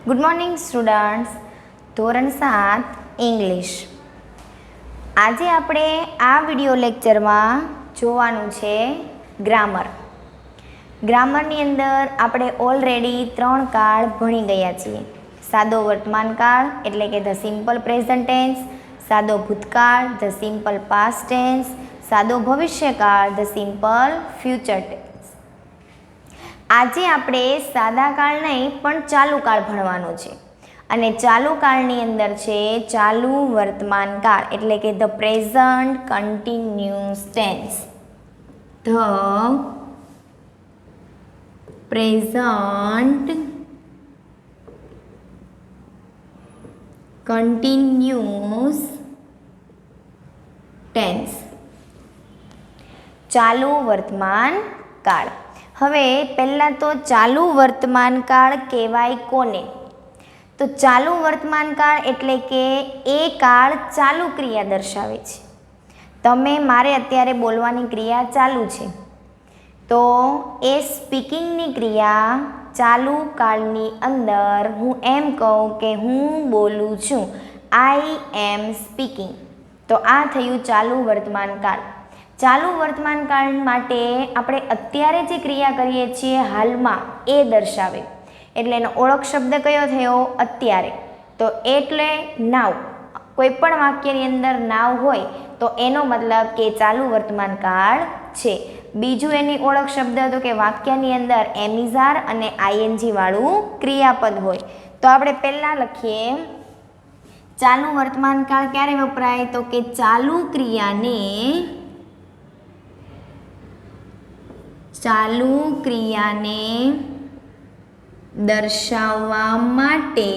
Good morning students. ધોરણ 7 English. આજે આપણે આ વિડિયો લેક્ચરમાં જોવાનું છે ગ્રામર. ગ્રામરની અંદર આપણે ઓલરેડી 3 કાળ ભણી ગયા છીએ. સાદો વર્તમાન કાળ એટલે કે ધ સિમ્પલ પ્રેઝન્ટ ટેન્સ, સાદો ભૂતકાળ ધ સિમ્પલ પાસ્ટ ટેન્સ, સાદો ભવિષ્યકાળ ધ સિમ્પલ ફ્યુચર ટેન્સ. આજે આપણે સાદા કાળ નહીં પણ ચાલુ કાળ ભણવાનો છે અને ચાલુ કાળની અંદર છે ચાલુ વર્તમાન કાળ એટલે કે the present continuous tense. The present continuous tense, ચાલુ વર્તમાન કાળ. હવે પહેલાં તો ચાલુ વર્તમાન કાળ કહેવાય કોને? તો ચાલુ વર્તમાન કાળ એટલે કે એ કાળ ચાલુ ક્રિયા દર્શાવે છે. તમે મારે અત્યારે બોલવાની ક્રિયા ચાલુ છે તો એ સ્પીકિંગની ક્રિયા ચાલુ કાળની અંદર હું એમ કહું કે હું બોલું છું, આઈ એમ સ્પીકિંગ, તો આ થયું ચાલુ વર્તમાન કાળ. ચાલુ વર્તમાન કાળ માટે આપણે અત્યારે જે ક્રિયા કરીએ છીએ હાલમાં એ દર્શાવે એટલે એનો ઓળખ શબ્દ કયો થયો? અત્યારે. તો એટલે નાવ. કોઈ પણ વાક્યની અંદર નાવ હોય તો એનો મતલબ કે ચાલુ વર્તમાન કાળ છે. બીજું એની ઓળખ શબ્દ હતો કે વાક્યની અંદર એમિઝાર અને આઈએનજી વાળું ક્રિયાપદ હોય. તો આપણે પહેલાં લખીએ ચાલુ વર્તમાન કાળ ક્યારે વપરાય? તો કે ચાલુ ક્રિયાને દર્શાવવા માટે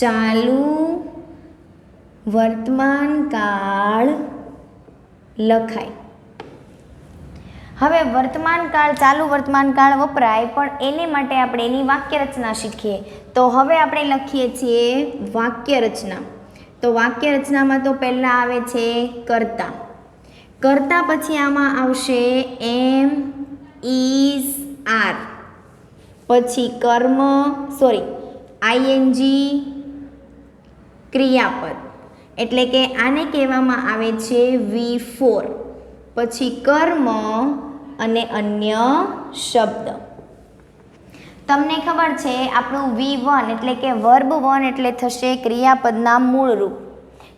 ચાલુ વર્તમાન કાળ લખાય. હવે વર્તમાન કાળ ચાલુ વર્તમાન કાળ વપરાય પણ એને માટે આપણે એની વાક્ય રચના શીખીએ. તો હવે આપણે લખીએ છીએ વાક્ય રચના. તો વાક્ય રચનામાં તો પહેલાં આવે છે કર્તા. કર્તા પછી આમાં આવશે એમ, ઇઝ, આર, પછી કર્મ આઈએનજી ક્રિયાપદ એટલે કે આને કહેવામાં આવે છે V4, પછી કર્મ અને અન્ય શબ્દ. તમને ખબર છે આપણું V1 એટલે કે વર્બ 1 એટલે થશે ક્રિયાપદના મૂળ રૂપ.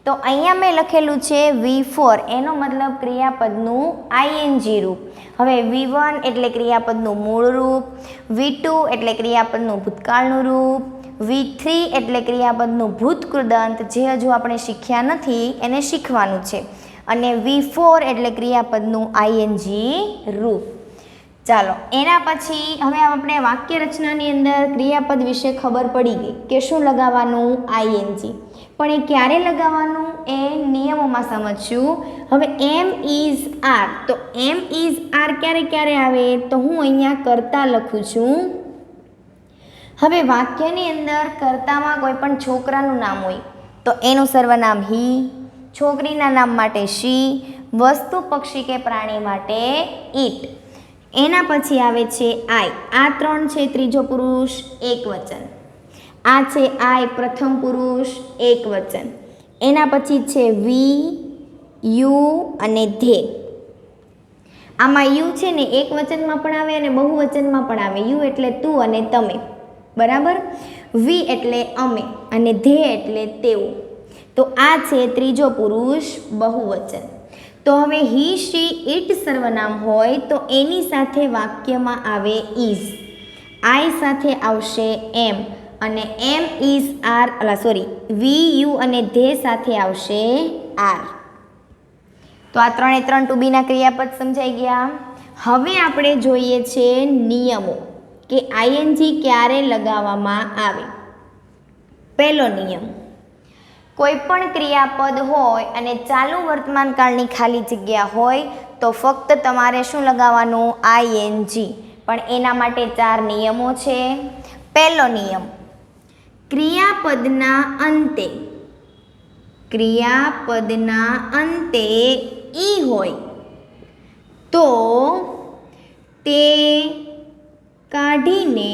તો અહીંયા મેં લખેલું છે V4, એનો મતલબ ક્રિયાપદનું આઈએનજી રૂપ. હવે V1 એટલે ક્રિયાપદનું મૂળ રૂપ, V2 એટલે ક્રિયાપદનું ભૂતકાળનું રૂપ, V3 એટલે ક્રિયાપદનું ભૂતકૃદંત જે હજુ આપણે શીખ્યા નથી એને શીખવાનું છે, અને V4 એટલે ક્રિયાપદનું આઈએનજી રૂપ. ચાલો એના પછી હવે આપણે વાક્ય રચનાની અંદર ક્રિયાપદ વિશે ખબર પડી ગઈ કે શું લગાવવાનું? આઈએનજી. પણ એ ક્યારે લગાવવાનું એ નિયમોમાં સમજશું. હવે એમ, ઇઝ, આર. તો એમ, ઇઝ, આર ક્યારે આવે? તો હું અહીંયા કર્તા લખું છું. હવે વાક્યની અંદર કર્તામાં કોઈ પણ છોકરાનું નામ હોય તો એનું સર્વનામ હી, છોકરીના નામ માટે શી, વસ્તુ પક્ષી કે પ્રાણી માટે ઇટ. એના પછી આવે છે આઈ. આ 3 છે ત્રીજો પુરુષ એક વચન. આ છે આઈ પ્રથમ પુરુષ એક વચન. એના પછી છે વી, યુ અને ધે. આમાં યુ છે ને એક વચનમાં પણ આવે અને બહુવચનમાં પણ આવે. યુ એટલે તું અને તમે, બરાબર. વી એટલે અમે અને ધે એટલે તેઓ. તો આ છે ત્રીજો પુરુષ બહુવચન. તો હવે હી, શી, ઇટ સર્વનામ હોય તો એની સાથે વાક્યમાં આવે ઇઝ. આઈ સાથે આવશે એમ અને એમ, ઇઝ, આર વી, યુ અને ધે સાથે આવશે આર. તો આ 3 ટુ બીના ક્રિયાપદ સમજાઈ ગયા. હવે આપણે જોઈએ છે નિયમો કે આઈએનજી ક્યારે લગાવવામાં આવે. પહેલો નિયમ, કોઈ પણ ક્રિયાપદ હોય અને ચાલુ વર્તમાન કાળની ખાલી જગ્યા હોય તો ફક્ત તમારે શું લગાવવાનું? આઈએનજી. પણ એના માટે 4 નિયમો છે. પહેલો નિયમ, ક્રિયાપદના અંતે ઈ હોય તો તે કાઢીને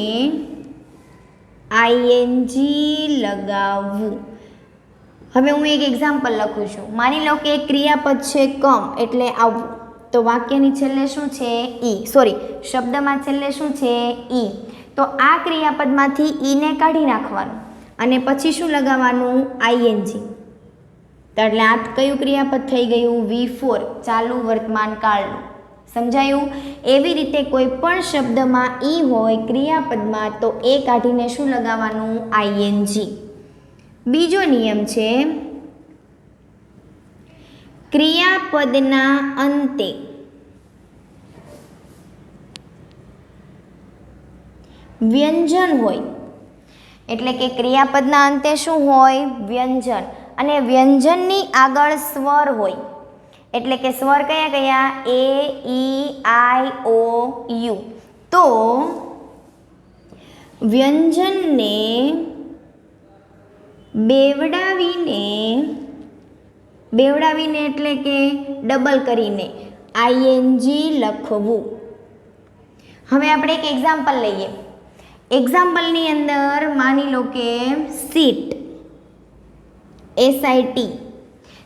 આઈએનજી લગાવવું. હવે હું એક એક્ઝામ્પલ લખું છું. માની લો કે એક ક્રિયાપદ છે કમ એટલે આવવું, તો વાક્યની છેલ્લે શું છે? શબ્દમાં છેલ્લે શું છે? ઈ. તો આ ક્રિયાપદમાંથી ઈને કાઢી નાખવાનું અને પછી શું લગાવવાનું? આઈએનજી. તો એટલે આ કયું ક્રિયાપદ થઈ ગયું? V4, ચાલુ વર્તમાન કાળનું. સમજાયું? એવી રીતે કોઈ પણ શબ્દમાં ઈ હોય ક્રિયાપદમાં તો એ કાઢીને શું લગાવવાનું? આઈએનજી. બીજો નિયમ છે ક્રિયાપદના અંતે વ્યંજન હોય. એટલે કે ક્રિયાપદના અંતે શું હોય? વ્યંજન. અને વ્યંજનની આગળ સ્વર હોય. એટલે કે સ્વર કયા કયા? એ, ઈ, આઈ, ઓ, યુ. તો વ્યંજનને બેવડાવીને એટલે કે ડબલ કરીને આઈએનજી લખવું. હવે આપણે એક એક્ઝામ્પલ લઈએ. એક્ઝામ્પલની અંદર માની લો કે સીટ, SIT.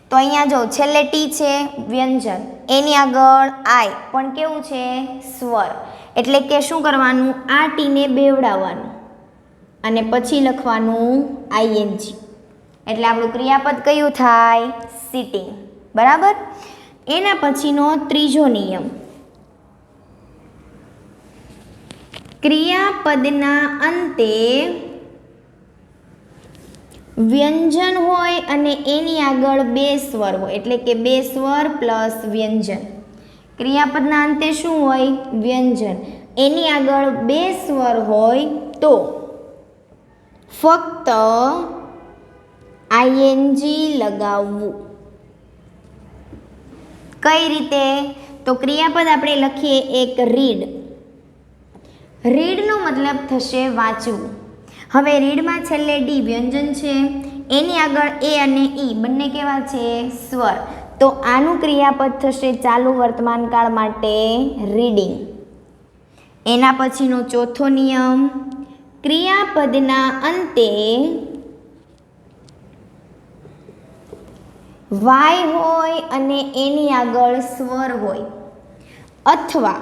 તો અહીંયા જો છેલ્લે ટી છે વ્યંજન, એની આગળ આઈ પણ કેવું છે? સ્વર. એટલે કે શું કરવાનું? આ ટીને બેવડાવવાનું અને પછી લખવાનું આઈએનજી. એટલે આપણું ક્રિયાપદ કયું થાય? સિટિંગ. બરાબર? એના પછીનો ત્રીજો નિયમ, ક્રિયાપદના અંતે વ્યંજન હોય અને એની આગળ બે સ્વર હોય. એટલે કે બે સ્વર પ્લસ વ્યંજન. ક્રિયાપદના અંતે શું હોય? વ્યંજન. એની આગળ બે સ્વર હોય તો ફક્ત આઈએનજી લગાવવું. કઈ રીતે? તો ક્રિયાપદ આપણે લખીએ એક રીડ. રીડનો મતલબ થશે વાંચવું. હવે રીડમાં છેલ્લે ડી વ્યંજન છે, એની આગળ એ અને ઈ બંને કેવા છે? સ્વર. તો આનું ક્રિયાપદ થશે ચાલુ વર્તમાન કાળ માટે રીડિંગ. એના પછીનો ચોથો નિયમ, ક્રિયાપદના અંતે વાય હોય અને એની આગળ સ્વર હોય અથવા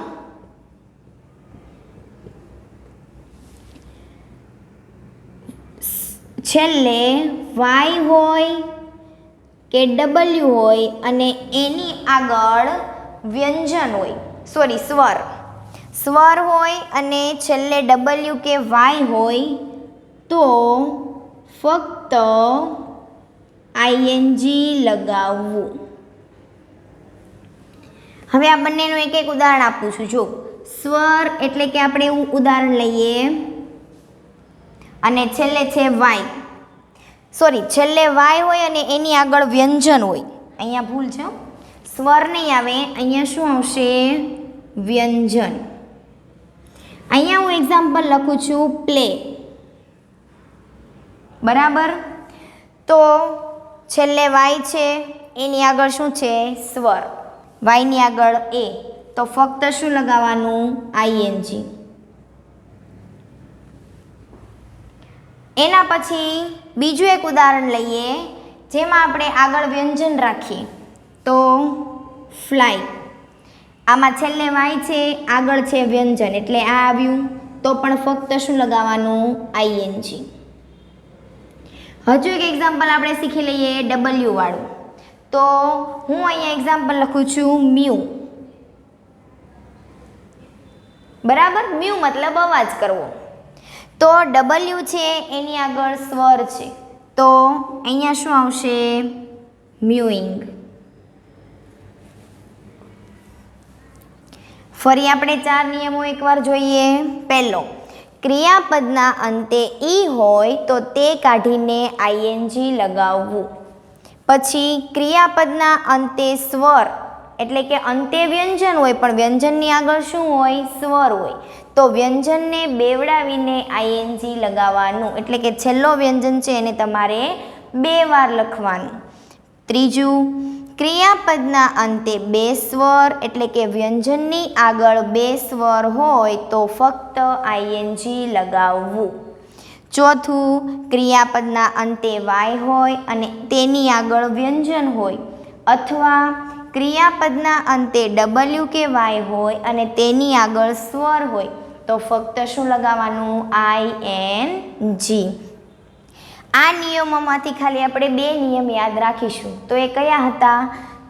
છેલ્લે વાય હોય કે ડબલ્યુ હોય અને એની આગળ વ્યંજન હોય, સ્વર હોય અને છેલ્લે ડબલ્યુ કે વાય હોય તો ફક્ત આઈએનજી લગાવવું. હવે આ બંનેનું એક એક ઉદાહરણ આપું છું. જો સ્વર એટલે કે આપણે એવું ઉદાહરણ લઈએ અને છેલ્લે છે વાય, છેલ્લે વાય હોય અને એની આગળ વ્યંજન હોય. અહીંયા ભૂલ છે, સ્વર નહીં આવે, અહીંયા શું આવશે? વ્યંજન. અહીંયા હું એક્ઝામ્પલ લખું છું પ્લે. બરાબર? તો છેલ્લે વાય છે, એની આગળ શું છે? સ્વર. વાયની આગળ એ, તો ફક્ત શું લગાવવાનું? આઈએનજી. એના પછી બીજું એક ઉદાહરણ લઈએ જેમાં આપણે આગળ વ્યંજન રાખીએ. તો ફ્લાય. આમાં છેલ્લે વાય છે, આગળ છે વ્યંજન, એટલે આ આવ્યું તો પણ ફક્ત શું લગાવવાનું? આઈએનજી. હજુ એક એક્ઝામ્પલ આપણે શીખી લઈએ ડબલ્યુ વાળું. તો હું અહીંયા એક્ઝામ્પલ લખું છું મ્યુ. બરાબર? મ્યુ મતલબ અવાજ કરવો. તો ડબલ્યુ છે એની આગળ સ્વર છે, તો અહીંયા શું આવશે? મ્યુઇંગ. ફરી આપણે 4 નિયમો એકવાર જોઈએ. પહેલો, ક્રિયાપદના અંતે ઈ હોય તો તે કાઢીને આઈએનજી લગાવવું. પછી ક્રિયાપદના અંતે સ્વર એટલે કે અંતે વ્યંજન હોય પણ વ્યંજનની આગળ શું હોય? સ્વર હોય. તો વ્યંજનને બેવડાવીને આઈએનજી લગાવવાનું. એટલે કે છેલ્લો વ્યંજન છે એને તમારે 2 વાર લખવાનું. ત્રીજું, ક્રિયાપદના અંતે 2 સ્વર એટલે કે વ્યંજનની આગળ 2 સ્વર હોય તો ફક્ત આઈએનજી લગાવવું. ચોથું, ક્રિયાપદના અંતે વાય હોય અને તેની આગળ વ્યંજન હોય, અથવા ક્રિયાપદના અંતે ડબલ્યુ કે વાય હોય અને તેની આગળ સ્વર હોય તો ફક્ત શું લગાવવાનું? ING. આ નિયમોમાંથી ખાલી આપણે 2 નિયમ યાદ રાખીશું. તો એ કયા હતા?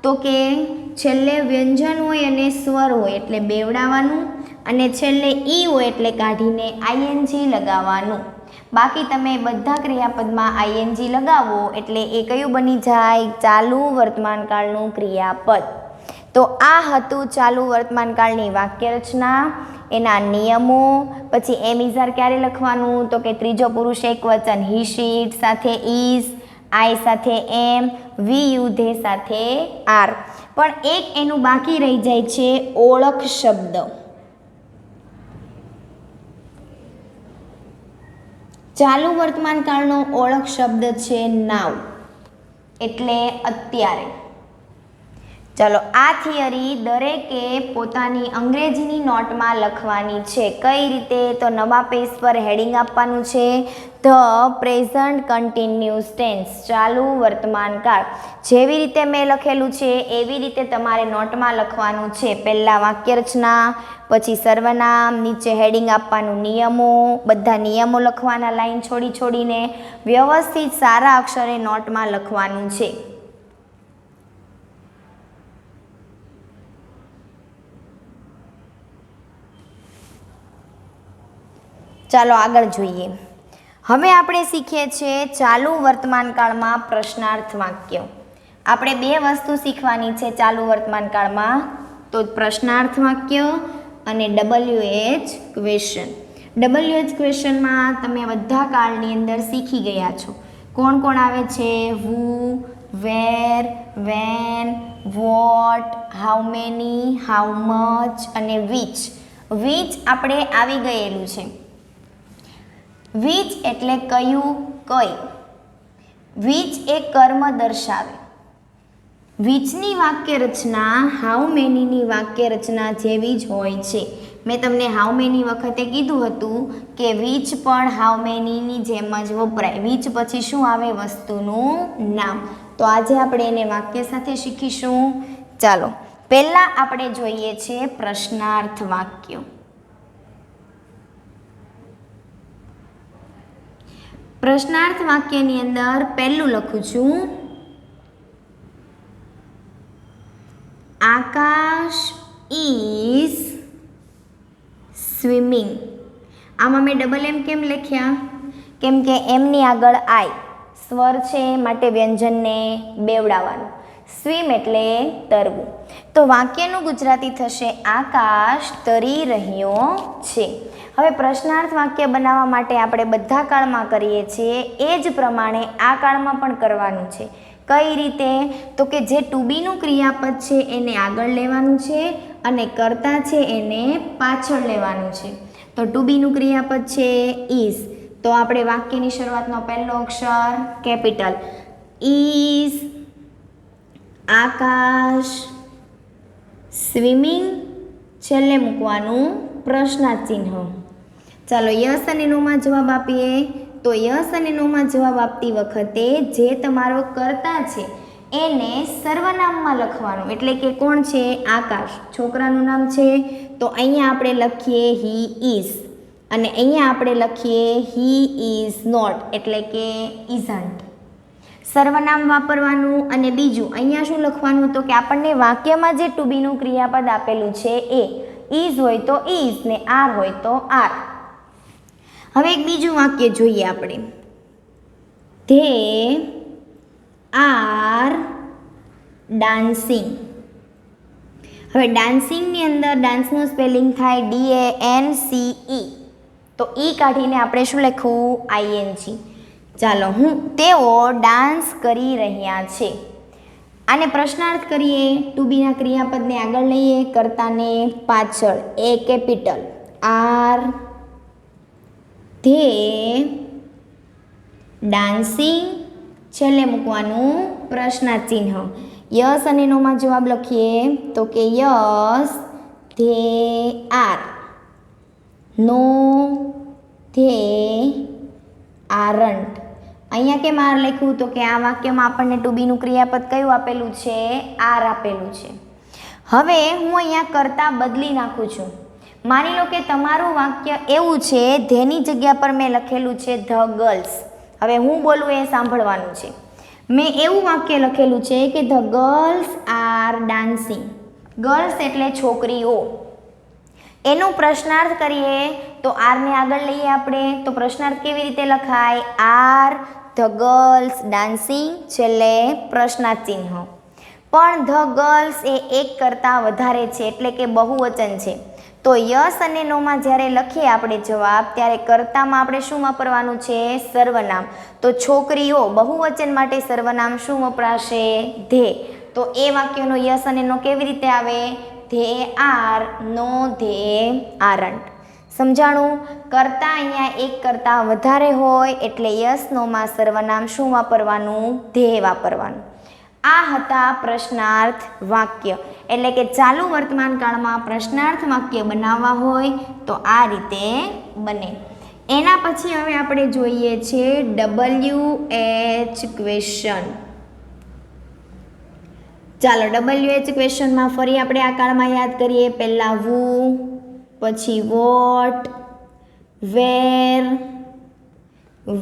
તો કે છેલ્લે વ્યંજન હોય અને સ્વર હોય એટલે બેવડાવવાનું, અને છેલ્લે ઈ હોય એટલે કાઢીને ING લગાવવાનું. બાકી તમે બધા ક્રિયાપદમાં ING લગાવો એટલે એ કયું બની જાય? ચાલુ વર્તમાનકાળનું ક્રિયાપદ. તો આ હતું ચાલુ વર્તમાનકાળની વાક્યરચના, એના નિયમો. પછી એમ ઇઝાર ક્યારે લખવાનું? તો કે ત્રીજો પુરુષ એકવચન હી શી ઇટ સાથે ઇઝ, આઈ સાથે એમ, વી યુ ધે સાથે આર. પણ એક એનું બાકી રહી જાય છે, ઓળખ શબ્દ. ચાલુ વર્તમાનકાળનો ઓળખ શબ્દ છે નાવ, એટલે અત્યારે. ચાલો, આ થિયરી દરેકે પોતાની અંગ્રેજીની નોટમાં લખવાની છે. કઈ રીતે? તો નવા પેજ પર હેડિંગ આપવાનું છે, ધ પ્રેઝન્ટ કન્ટિન્યુઅસ ટેન્સ, ચાલુ વર્તમાનકાળ. જેવી રીતે મેં લખેલું છે એવી રીતે તમારે નોટમાં લખવાનું છે. પહેલાં વાક્યરચના, પછી સર્વનામ, નીચે હેડિંગ આપવાનું નિયમો, બધા નિયમો લખવાના લાઈન છોડીને વ્યવસ્થિત સારા અક્ષરે નોટમાં લખવાનું છે. ચાલો આગળ જોઈએ. હવે આપણે શીખીએ છીએ ચાલુ વર્તમાનકાળમાં પ્રશ્નાર્થ વાક્ય. આપણે 2 વસ્તુ શીખવાની છે ચાલુ વર્તમાનકાળમાં, તો પ્રશ્નાર્થ વાક્ય અને WH ક્વેશ્ચન. WH ક્વેશ્ચનમાં તમે બધા કાળની અંદર શીખી ગયા છો. કોણ કોણ આવે છે? Who, where, when, what, how many, how much અને વિચ. વિચ આપણે આવી ગયેલું છે. વિચ એટલે કયું, કઈ. વિચ એ કર્મ દર્શાવે. વિચની વાક્ય રચના હાઉ મેનીની વાક્ય રચના જેવી જ હોય છે. મેં તમને હાઉ મેની વખતે કીધું હતું કે વિચ પણ હાઉ મેનીની જેમ જ વપરાય. વિચ પછી શું આવે? વસ્તુનું નામ. તો આજે આપણે એને વાક્ય સાથે શીખીશું. ચાલો, પહેલા આપણે જોઈએ છે પ્રશ્નાર્થ વાક્યો. પ્રશ્નાર્થ વાક્યની અંદર પહેલું લખું છું, આકાશ ઇઝ સ્વિમિંગ. આમાં મેં ડબલ એમ કેમ લખ્યા? કેમ કે એમની આગળ આઈ સ્વર છે, માટે વ્યંજનને બેવડાવવાનું. સ્વિમ એટલે તરવું. તો વાક્યનું ગુજરાતી થશે આકાશ તરી રહ્યો છે. હવે પ્રશ્નાર્થ વાક્ય બનાવવા માટે આપણે બધા કાળમાં કરીએ છીએ એ જ પ્રમાણે આ કાળમાં પણ કરવાનું છે. કઈ રીતે? તો કે જે ટુ બીનું ક્રિયાપદ છે એને આગળ લેવાનું છે અને કર્તા છે એને પાછળ લેવાનું છે. તો ટુ બીનું ક્રિયાપદ છે ઇઝ, તો આપણે વાક્યની શરૂઆતનો પહેલો અક્ષર કેપિટલ ઇઝ આકાશ સ્વિમિંગ, છેલ્લે મૂકવાનું પ્રશ્નાર્થ ચિહ્ન. ચાલો, યસ અને નોમાં જવાબ આપીએ. તો યસ અને નોમાં જવાબ આપતી વખતે જે તમારો કર્તા છે એને સર્વનામમાં લખવાનું. એટલે કે કોણ છે? આકાશ. છોકરાનું નામ છે તો અહીંયા આપણે લખીએ હી ઇઝ, અને અહીંયા આપણે લખીએ હી ઇઝ નોટ, એટલે કે ઇઝન્ટ. સર્વનામ વાપરવાનું. અને બીજું અહીંયા શું લખવાનું? તો કે આપણને વાક્યમાં જે ટુ બીનું ક્રિયાપદ આપેલું છે એ ઇઝ હોય તો ઇઝ ને આર હોય તો આર. હવે એક બીજું વાક્ય જોઈએ આપણે. They are dancing. હવે ડાન્સિંગની અંદર ડાન્સનું સ્પેલિંગ થાય DANCE, તો ઈ કાઢીને આપણે શું લખવું? ING. ચાલો, તેઓ ડાન્સ કરી રહ્યા છે. આને પ્રશ્નાર્થ કરીએ. ટુ બીના ક્રિયાપદને આગળ લઈએ, કર્તાને પાછળ. એ કેપિટલ, આર ધે ડાન્સિંગ, છેલ્લે મૂકવાનું પ્રશ્નાર્થ ચિહ્ન. યસ અને નોમાં જવાબ લખીએ તો કે yes they are, no they aren't. અહીંયા કેમ આર લખ્યું? તો કે આ વાક્યમાં આપણને ટુ બીનું ક્રિયાપદ કયું આપેલું છે? આર આપેલું છે. હવે હું અહીંયા કરતા બદલી નાખું છું. માની લો કે તમારું વાક્ય એવું છે, ધેની જગ્યા પર મેં લખેલું છે ધ ગર્લ્સ. હવે હું બોલું એ સાંભળવાનું છે. મેં એવું વાક્ય લખેલું છે કે the girls are dancing. Girls એટલે છોકરીઓ. એનું પ્રશ્નાર્થ કરીએ તો આરને આગળ લઈએ આપણે, તો પ્રશ્નાર્થ કેવી રીતે લખાય? આર ધ ગર્લ્સ ડાન્સિંગ, છેલ્લે પ્રશ્નાર્થ ચિહ્ન. પણ ધ ગર્લ્સ એ એક કરતાં વધારે છે, એટલે કે બહુવચન છે. તો યસ અને નોમાં જ્યારે લખીએ આપણે જવાબ, ત્યારે કર્તામાં આપણે શું વાપરવાનું છે? સર્વનામ. તો છોકરીઓ બહુવચન માટે સર્વનામ શું વપરાશે? ધે. તો એ વાક્યનો યસ અને નો કેવી રીતે આવે? They are, no they aren't. સમજાણું? કરતા અહીંયા એક કરતાં વધારે હોય એટલે યસ નોમાં સર્વનામ શું વાપરવાનું? ધે વાપરવાનું. આ હતા પ્રશ્નાર્થ વાક્ય. એટલે કે ચાલુ વર્તમાન કાળમાં પ્રશ્નાર્થ વાક્ય બનાવવા હોય તો આ રીતે બને. એના પછી હવે આપણે જોઈએ છે WH ક્વેશ્ચન. ચાલો WH ક્વેશ્ચનમાં ફરી આપણે આ કાળમાં યાદ કરીએ. પહેલાં વુ, પછી what, where,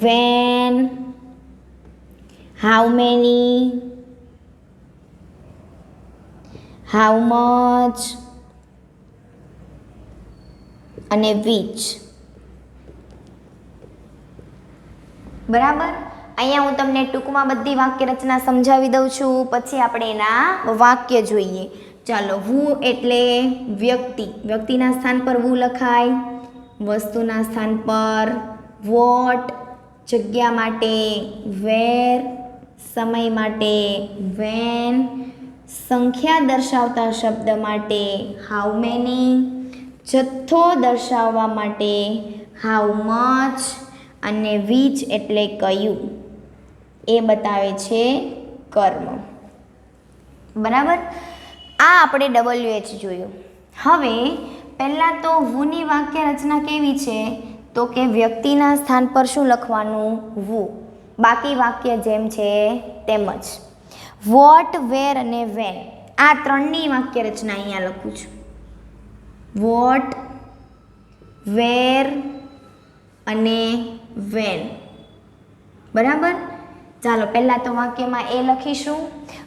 when, how many, how much અને વિચ. બરાબર. અહીંયા હું તમને ટૂંકમાં બધી વાક્ય રચના સમજાવી દઉં છું, પછી આપણે એના વાક્ય જોઈએ. ચાલો, વુ એટલે વ્યક્તિ. વ્યક્તિના સ્થાન પર વુ લખાય, વસ્તુના સ્થાન પર વોટ, જગ્યા માટે વેર, સમય માટે વેન, સંખ્યા દર્શાવતા શબ્દ માટે હાઉ મેની, જથ્થો દર્શાવવા માટે હાઉ મચ અને વિચ એટલે કયું, એ બતાવે છે કર્મ. બરાબર. આ આપણે WH જોયું. હવે પહેલાં તો વુની વાક્ય રચના કેવી છે? તો કે વ્યક્તિના સ્થાન પર શું લખવાનું? વુ. બાકી વાક્ય જેમ છે તેમ જ. વોટ, વેર અને વેન, આ ત્રણની વાક્ય રચના અહીંયા લખું છું. વોટ, વેર અને વેન. બરાબર. ચાલો, પહેલાં તો વાક્યમાં એ લખીશું.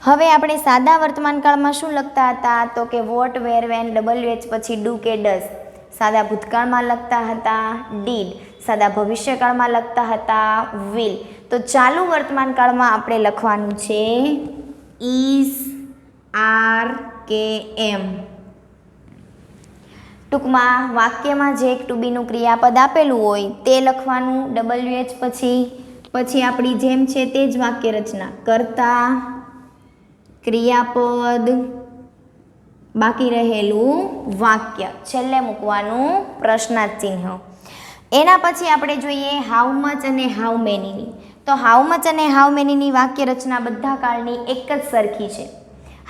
હવે આપણે સાદા વર્તમાન કાળમાં શું લખતા હતા? તો કે વોટ, વેર, વેન, WH પછી ડુ કે ડઝ. સાદા ભૂતકાળમાં લખતા હતા ડીડ. સાદા ભવિષ્યકાળમાં લખતા હતા વિલ. તો ચાલુ વર્તમાન કાળમાં આપણે લખવાનું છે ઇઝ, આર કે એમ. ટૂંકમાં વાક્યમાં જે એક ટુ બીનું ક્રિયાપદ આપેલું હોય તે લખવાનું WH પછી આપણી જેમ છે તે જ વાક્ય રચના. કર્તા, ક્રિયાપદ, બાકી રહેલું વાક્ય, છેલ્લે મૂકવાનું પ્રશ્નાર્થ ચિહ્ન. એના પછી આપણે જોઈએ હાઉ મચ અને હાઉ મેનીની. તો હાઉ મચ અને હાઉ મેનીની વાક્ય રચના બધા કાળની એક જ સરખી છે.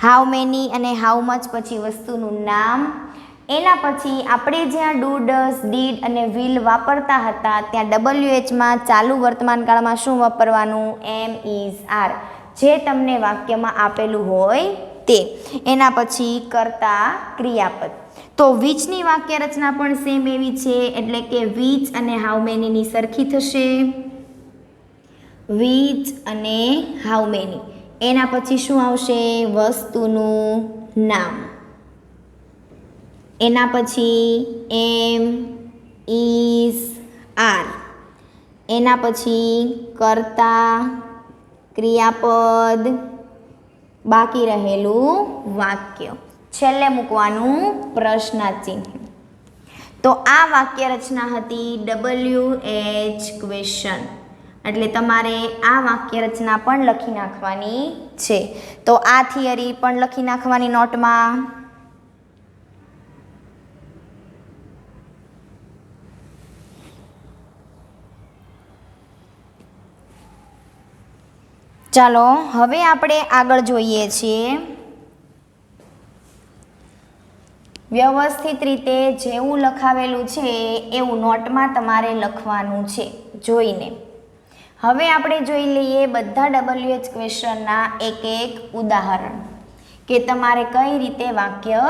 હાઉ મેની અને હાઉ મચ પછી વસ્તુનું નામ. એના પછી આપણે જ્યાં ડુ, ડઝ, ડીડ અને વિલ વાપરતા હતા ત્યાં WHમાં ચાલુ વર્તમાન કાળમાં શું વાપરવાનું? એમ, ઇઝ, આર, જે તમને વાક્યમાં આપેલું હોય તે. એના પછી કર્તા, ક્રિયાપદ. તો વિચની વાક્ય રચના પણ સેમ એવી છે, એટલે કે વિચ અને હાઉ મેનીની સરખી થશે. વિચ અને હાઉ મેની. એના પછી શું આવશે? વસ્તુનું નામ. એના પછી એમ, ઇઝ, આર. એના પછી કર્તા, ક્રિયાપદ, બાકી રહેલું વાક્ય, છેલ્લે મૂકવાનું પ્રશ્નાર્થ ચિહ્ન. તો આ વાક્ય રચના હતી WH ક્વેશ્ચન. એટલે તમારે આ વાક્ય રચના પણ લખી નાખવાની છે. તો આ થિયરી પણ લખી નાખવાની નોટમાં. ચાલો, હવે આપણે આગળ જોઈએ છીએ વ્યવસ્થિત રીતે જેવું લખાવેલું છે એવું નોટમાં તમારે લખવાનું છે જોઈને. હવે આપણે જોઈ લઈએ બધા WH ક્વેશ્ચનના એક એક ઉદાહરણ કે તમારે કઈ રીતે વાક્ય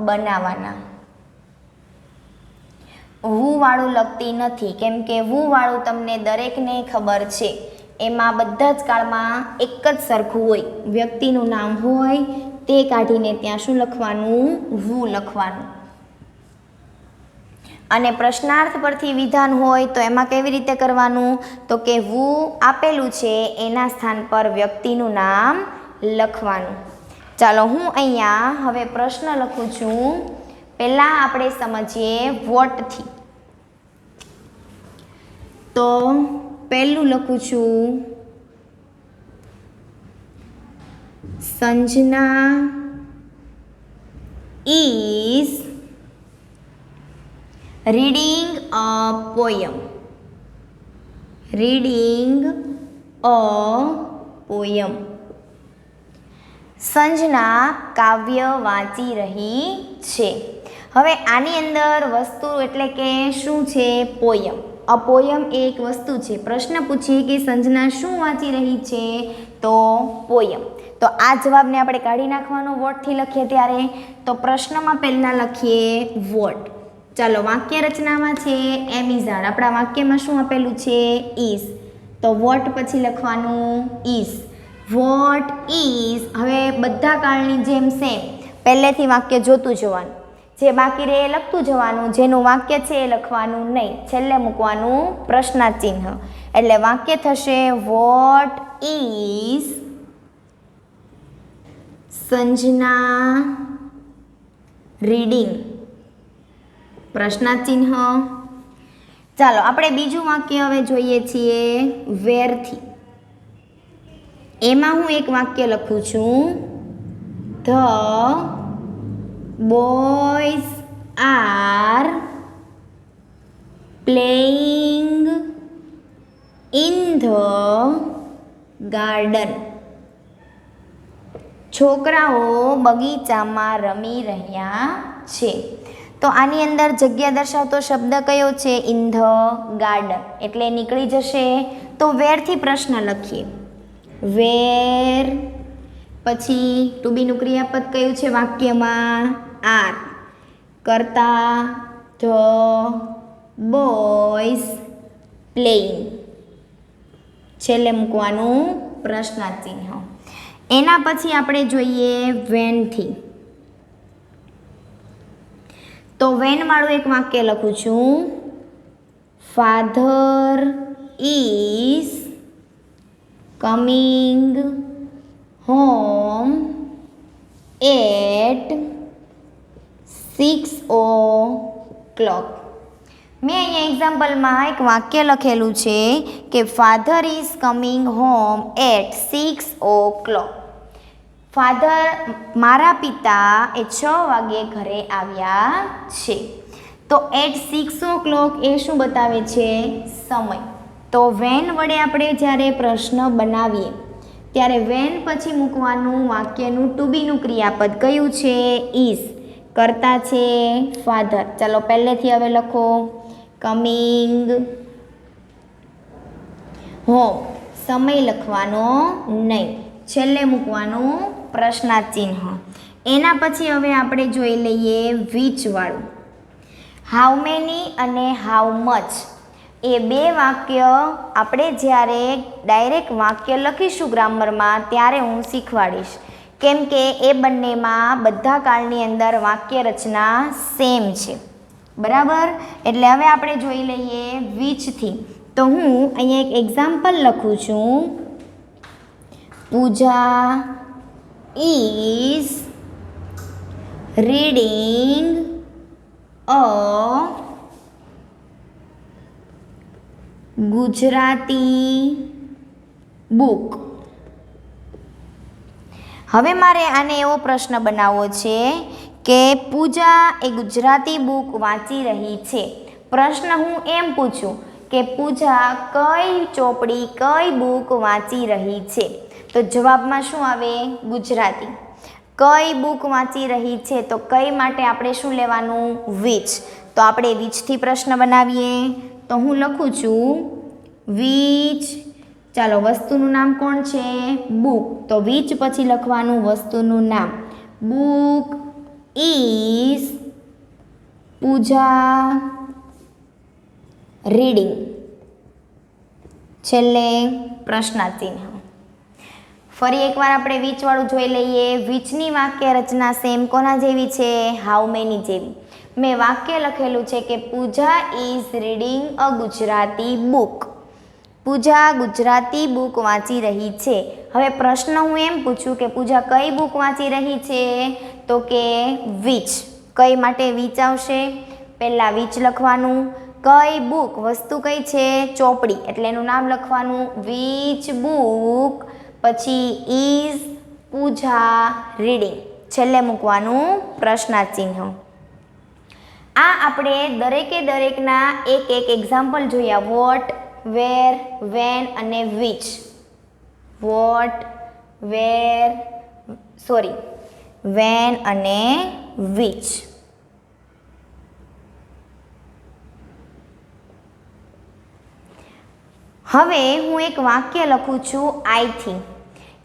બનાવવાના. વુ વાળું લખતી નથી કેમ કે વુ વાળું તમને દરેકને ખબર છે એમાં બધા જ કાળમાં એક જ સરખું હોય, વ્યક્તિનું નામ હોય તે કાઢીને ત્યાં શું લખવાનું? વુ લખવાનું. અને પ્રશ્નાર્થ પરથી વિધાન હોય તો એમાં કેવી રીતે કરવાનું? તો કે વુ આપેલું છે એના સ્થાન પર વ્યક્તિનું નામ લખવાનું. ચાલો હું અહીંયા હવે પ્રશ્ન લખું છું. પહેલાં આપણે સમજીએ વોટથી. તો પહેલું લખું છું Sanjana is reading a poem. Reading a poem. Sanjana કાવ્ય વાંચી રહી છે. હવે આની અંદર વસ્તુ એટલે કે શું છે? પોયમ. અ પોયમ એ એક વસ્તુ છે. પ્રશ્ન પૂછીએ કે સંજના શું વાંચી રહી છે? તો પોયમ. તો આ જવાબને આપણે કાઢી નાખવાનો વોટથી લખીએ ત્યારે. તો પ્રશ્નમાં પહેલાં લખીએ વોટ. ચાલો વાક્ય રચનામાં છે એમિઝાડ. આપણા વાક્યમાં શું આપેલું છે? ઇઝ. તો વોટ પછી લખવાનું ઇઝ. What is. હવે બધા કાળની જેમ સેમ પહેલેથી વાક્ય જોતું જવાનું, જે બાકી રહે એ લખતું જવાનું, જેનું વાક્ય છે એ લખવાનું નહીં, છેલ્લે મૂકવાનું પ્રશ્નાર્થ ચિહ્ન. એટલે વાક્ય થશે વોટ ઇઝ સંજના રીડિંગ, પ્રશ્નાર્થ ચિહ્ન. ચાલો આપણે બીજું વાક્ય હવે જોઈએ છીએ વેરથી. એમાં હું એક વાક્ય લખું છું the boys are playing in the garden. છોકરાઓ બગીચામાં રમી રહ્યા છે. તો આની અંદર જગ્યા દર્શાવતો શબ્દ કયો છે? In the garden. એટલે નીકળી જશે. તો વેરથી પ્રશ્ન લખીએ. વેર પછી ટુ બીનું ક્રિયાપદ કયું છે વાક્યમાં? આર. કરતા ધ બોયઝ પ્લેઇંગ, છેલ્લે મૂકવાનું પ્રશ્નાર્થ ચિહ્ન. એના પછી આપણે જોઈએ વેનથી. તો વેન વાળું એક વાક્ય લખું છું father is coming home at 6 o'clock. મેં અહીંયા એક્ઝામ્પલમાં એક વાક્ય લખેલું છે કે father is coming home at 6 o'clock. Father મારા પિતા એ 6 વાગ્યે ઘરે આવ્યા છે. તો એટ 6 o'clock એ શું બતાવે છે? સમય. તો વેન વડે આપણે જ્યારે પ્રશ્ન બનાવીએ ત્યારે વેન પછી મૂકવાનું વાક્યનું ટુ બીનું ક્રિયાપદ કયું છે? ઇઝ. કરતા છે ફાધર. ચાલો પહેલેથી હવે લખો કમિંગ હોમ. સમય લખવાનો નહીં, છેલ્લે મૂકવાનું પ્રશ્નાર્થ ચિહ્ન. એના પછી હવે આપણે જોઈ લઈએ વિચ વાળું. હાઉ મેની અને હાઉ મચ એ બે વાક્ય આપણે જ્યારે ડાયરેક્ટ વાક્ય લખીશું ગ્રામરમાં ત્યારે હું શીખવાડીશ, કેમ કે એ બંનેમાં બધા કાળની અંદર વાક્ય રચના સેમ છે. બરાબર? એટલે હવે આપણે જોઈ લઈએ વિચથી. તો હું અહીંયા એક એક્ઝામ્પલ લખું છું. Pooja is reading a Gujarati book. હવે મારે આને એવો પ્રશ્ન બનાવવો છે કે પૂજા એ ગુજરાતી બુક વાંચી રહી છે. પ્રશ્ન હું એમ પૂછું કે પૂજા કઈ ચોપડી કઈ બુક વાંચી રહી છે? તો જવાબમાં શું આવે? ગુજરાતી. કઈ બુક વાંચી રહી છે? તો કઈ માટે આપણે શું લેવાનું? વિચ. તો આપણે વિચથી પ્રશ્ન બનાવીએ. તો હું લખું છું વિચ ચાલો, વસ્તુનું નામ કોણ છે? બુક. તો which પછી લખવાનું વસ્તુનું નામ. Book is Pooja reading. છેલ્લે પ્રશ્નાર્થ ચિહ્ન. ફરી એકવાર આપણે વીચ વાળું જોઈ લઈએ. વીચની વાક્ય રચના સેમ કોના જેવી છે? હાઉ મેની જેવી. મેં વાક્ય લખેલું છે કે Pooja is reading a Gujarati book. Pooja Gujarati book વાંચી રહી છે. હવે પ્રશ્ન હું એમ પૂછું કે પૂજા કઈ બુક વાંચી રહી છે? તો કે વિચ. કઈ માટે વિચ આવશે? પહેલાં વિચ લખવાનું. કઈ બુક વસ્તુ કઈ છે? ચોપડી, એટલે એનું નામ લખવાનું વિચ બુક. પછી ઇઝ પૂજા રીડિંગ. છેલ્લે મૂકવાનું પ્રશ્નાર્થ ચિહ્ન. આ આપણે દરેકે દરેકના એક એક્ઝામ્પલ જોયા. વોટ, વેર, વેન અને વિચ. વોટ, વેર, વેન અને વિચ. હવે હું એક વાક્ય લખું છું આઈથી.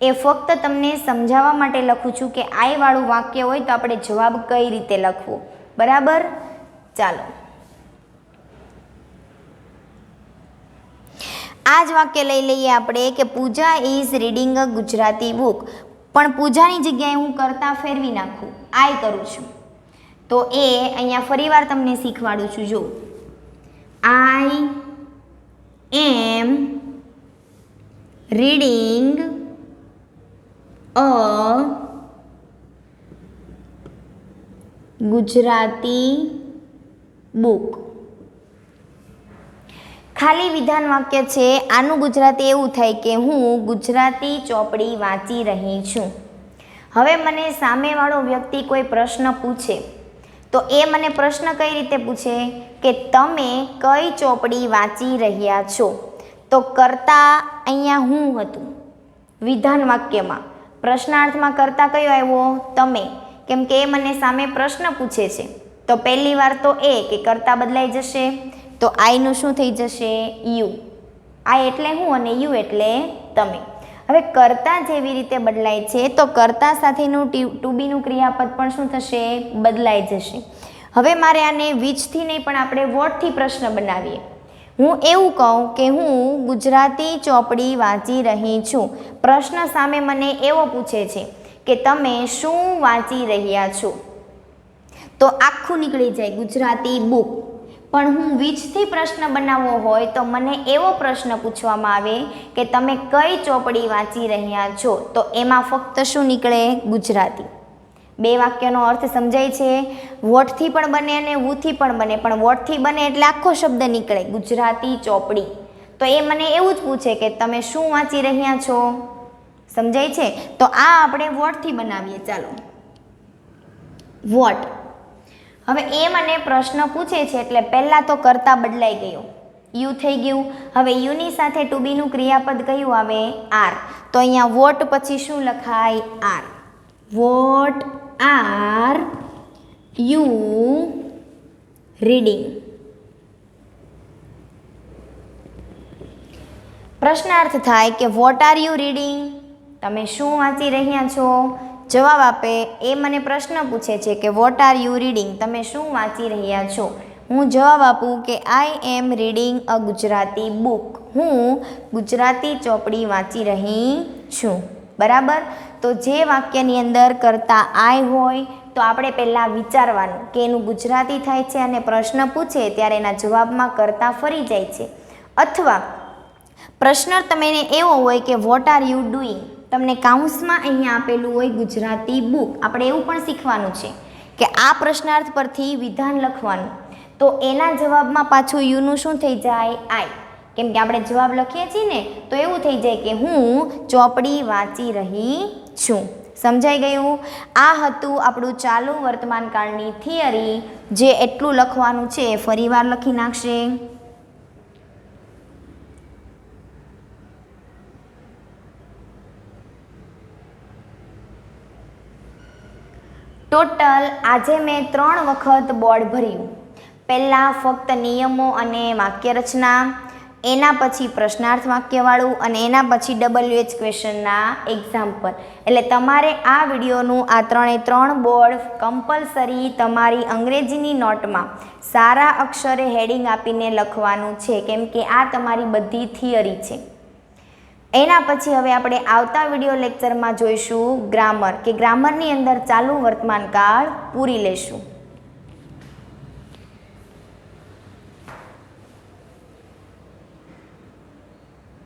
એ ફક્ત તમને સમજાવવા માટે લખું છું કે આઈ વાળું વાક્ય હોય તો આપણે જવાબ કઈ રીતે લખવો. બરાબર? ચાલો, આ જ વાક્ય લઈ લઈએ આપણે કે Pooja is reading a Gujarati book. પણ પૂજાની જગ્યાએ હું કરતા ફેરવી નાખું, આઈ કરું છું. તો એ અહીંયા ફરીવાર તમને શીખવાડું છું. જો, I am reading a Gujarati book. ખાલી વિધાન વાક્ય છે. આનું ગુજરાતી એવું થાય કે હું ગુજરાતી ચોપડી વાંચી રહી છું. હવે મને સામેવાળો વ્યક્તિ કોઈ પ્રશ્ન પૂછે તો એ મને પ્રશ્ન કઈ રીતે પૂછે કે તમે કઈ ચોપડી વાંચી રહ્યા છો? તો કરતા અહીંયા હું હતું વિધાન વાક્યમાં. પ્રશ્નાર્થમાં કરતા કયો આવ્યો? તમે. કેમ કે એ મને સામે પ્રશ્ન પૂછે છે. તો પહેલી વાર તો એ કે કરતા બદલાઈ જશે. તો આઈનું શું થઈ જશે? યુ. આઈ એટલે હું અને યુ એટલે તમે. હવે કરતા જેવી રીતે બદલાય છે તો કરતા સાથેનું ટુ બીનું ક્રિયાપદ પણ શું થશે? બદલાઈ જશે. હવે મારે આને વિચથી નહીં પણ આપણે વોટથી પ્રશ્ન બનાવીએ. હું એવું કહું કે હું ગુજરાતી ચોપડી વાંચી રહી છું. પ્રશ્ન સામે મને એવો પૂછે છે કે તમે શું વાંચી રહ્યા છો? તો આખું નીકળી જાય ગુજરાતી બુક. પણ હું વિચથી પ્રશ્ન બનાવવો હોય તો મને એવો પ્રશ્ન પૂછવામાં આવે કે તમે કઈ ચોપડી વાંચી રહ્યા છો? તો એમાં ફક્ત શું નીકળે? ગુજરાતી. બે વાક્યનો અર્થ સમજાય છે? વોટથી પણ બને અનેવુથી પણ બને, પણ વોટથી બને એટલે આખો શબ્દ નીકળે ગુજરાતી ચોપડી. તો એ મને એવું જ પૂછે કે તમે શું વાંચી રહ્યા છો? સમજાય છે? તો આ આપણે વોટથી બનાવીએ. ચાલો, વોટ. હવે એ મને પ્રશ્ન પૂછે છે એટલે પહેલાં તો કરતા બદલાઈ ગયો, યુ થઈ ગયું. હવે યુની સાથે ટુ બીનું ક્રિયાપદ કયું આવે? આર. તો અહીંયા વોટ પછી શું લખાય? Are. What are you reading? પ્રશ્નાર્થ થાય કે વોટ આર યુ રીડિંગ? તમે શું વાંચી રહ્યા છો? જવાબ આપે એ મને પ્રશ્ન પૂછે છે કે વોટ આર યુ રીડિંગ? તમે શું વાંચી રહ્યા છો? હું જવાબ આપું કે I am reading a Gujarati book. હું ગુજરાતી ચોપડી વાંચી રહી છું. બરાબર? તો જે વાક્યની અંદર કરતા આઈ હોય તો આપણે પહેલાં વિચારવાનું કે એનું ગુજરાતી થાય છે અને પ્રશ્ન પૂછે ત્યારે એના જવાબમાં કરતા ફરી જાય છે. અથવા પ્રશ્ન તમને એવો હોય કે વોટ આર યુ ડુઈંગ? તમને કાઉન્સમાં અહીંયા આપેલું હોય ગુજરાતી બુક. આપણે એવું પણ શીખવાનું છે કે આ પ્રશ્નાર્થ પરથી વિધાન લખવાનું. તો એના જવાબમાં પાછું યુનું શું થઈ જાય? આઈ. કેમ કે આપણે જવાબ લખીએ છીએ ને તો એવું થઈ જાય કે હું ચોપડી વાંચી રહી છું. સમજાઈ ગયું? આ હતું આપણું ચાલુ વર્તમાનકાળની થિયરી. જે એટલું લખવાનું છે ફરીવાર લખી નાખશે. ટોટલ આજે મેં 3 વખત બોર્ડ ભર્યું. પહેલાં ફક્ત નિયમો અને વાક્યરચના, એના પછી પ્રશ્નાર્થ વાક્યવાળું અને એના પછી WH ક્વેશ્ચનના એક્ઝામ્પલ. એટલે તમારે આ વિડીયોનું આ 3 બોર્ડ કમ્પલસરી તમારી અંગ્રેજીની નોટમાં સારા અક્ષરે હેડિંગ આપીને લખવાનું છે, કેમ કે આ તમારી બધી થિયરી છે. એના પછી હવે આપણે આવતા વિડીયો લેક્ચરમાં જોઈશું ગ્રામર, કે ગ્રામરની અંદર ચાલુ વર્તમાનકાળ પૂરી લેશું.